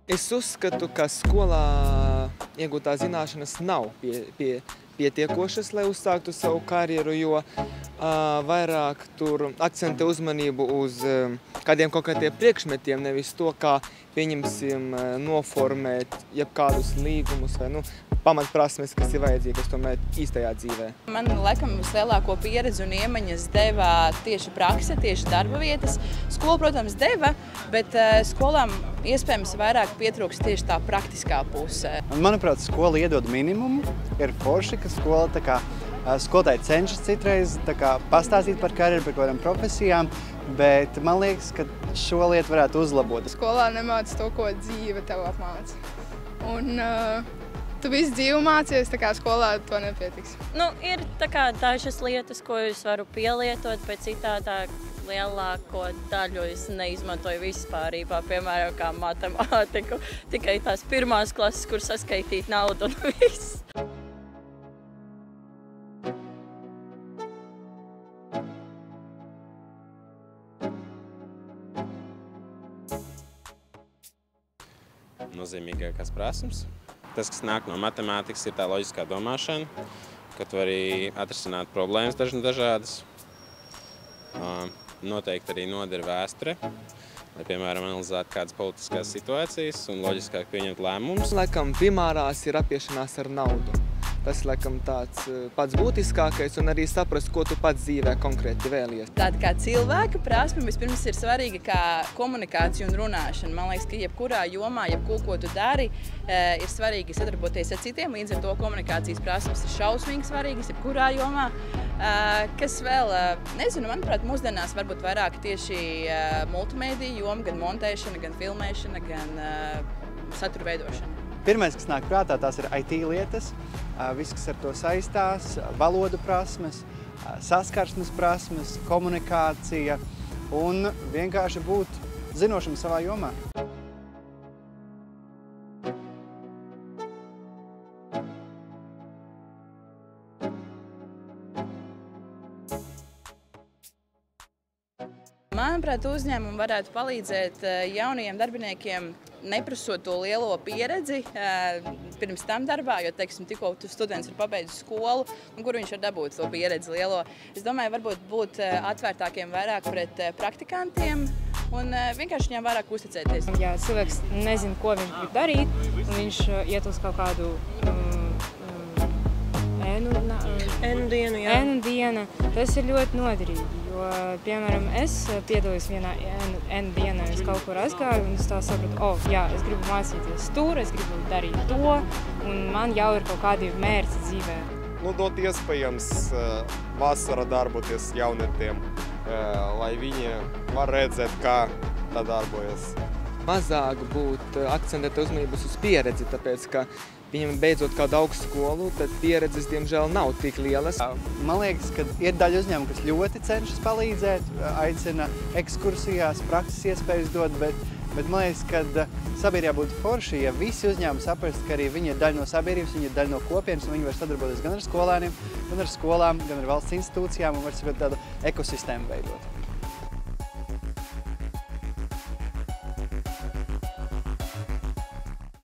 Es uzskatu, ka skolā iegūtās zināšanas nav pietiekošas, lai uzsāktu savu karjeru, jo vairāk tur akcentē uzmanību uz kādiem konkrētiem priekšmetiem, nevis to, kā, pieņemsim, noformēt jebkādus līgumus vai pamatprasmes, kas ir vajadzīgas tomēr īstajā dzīvē. Man laikam vislielāko pieredzi un iemaņas deva tieši prakse, tieši darba vietas. Skola, protams, deva, bet skolām iespējams vairāk pietrūks tieši tā praktiskā pusē. Manuprāt, skola iedod minimumu. Ir forši, ka skola skolotāji cenšas citreiz pastāstīt par karjeru, par kādām profesijām, bet man liekas, ka šo lietu varētu uzlabot. Skolā nemāc to, ko dzīve tev apmāca. Un tu visu dzīvi mācies, tā kā skolā to nepietiks. Ir dažas lietas, ko es varu pielietot, bet citādāk lielāko daļu es neizmantoju vispārībā, piemēram, kā matemātiku. Tikai tās pirmās klases, kur saskaitīt naudu un viss. Nozīmīgākās prasmes. Tas, kas nāk no matemātikas, ir tā loģiskā domāšana, ka tu vari atrisināt problēmas dažādas. Noteikti arī noder vēsture, lai, piemēram, analizētu kādas politiskās situācijas un loģiskāk pieņemt lēmumus. Laikam primārās ir apiešanās ar naudu. Tas ir laikam tāds pats būtiskākais un arī saprast, ko tu pats dzīvē konkrēti vēlies. Tāda kā cilvēka prasme vispirms ir svarīga kā komunikācija un runāšana. Man liekas, ka jebkurā jomā, ko tu dari, ir svarīgi sadarboties ar citiem, līdz ar to komunikācijas prasmes ir šausmīgi svarīgas jebkurā jomā. Kas vēl, nezinu, manuprāt, mūsdienās varbūt vairāk tieši multimēdiju joma, gan montēšana, gan filmēšana, gan satura veidošana. Pirmais, kas nāk prātā, tās ir IT lietas, viss, kas ar to saistās, valodu prasmes, saskarsmes prasmes, komunikācija un vienkārši būt zinošam savā jomā. Manuprāt, uzņēmumi varētu palīdzēt jaunajiem darbiniekiem, neprasot to lielo pieredzi pirms tam darbā, jo, teiksim, tikko students ir pabeidzis skolu, kur viņš var dabūt to pieredzi lielo. Es domāju, varbūt būt atvērtākiem vairāk pret praktikantiem un vienkārši viņiem vairāk uzticēties. Ja cilvēks nezina, ko viņš grib darīt, un viņš iet uz kaut kādu ēnu dienu, tas ir ļoti noderīgi. Jo, piemēram, es piedalos vienā ēnu dienā, es kaut kur aizgāju un es tā sapratu, es gribu mācīties tur, es gribu darīt to, un man jau ir kaut kādi mērķi dzīvē. Dot iespējams vasara darboties jaunietiem, lai viņi var redzēt, kā tā darbojas. Mazāk būt akcentēt uzmanības uz pieredzi, tāpēc, ka viņam beidzot kādu augstu skolu, tad pieredzes, diemžēl, nav tik lielas. Man liekas, ka ir daļa uzņēmumu, kas ļoti cenšas palīdzēt, aicina ekskursijās, prakses iespējas dot, bet man liekas, ka sabiedrībā būtu forši, ja visi uzņēmumi saprast, ka arī viņi ir daļa no sabiedrības, viņi ir daļa no kopienas, un viņi var sadarboties gan ar skolēniem, gan ar skolām, gan ar valsts institūcijām un var tādu ekosistēmu veidot.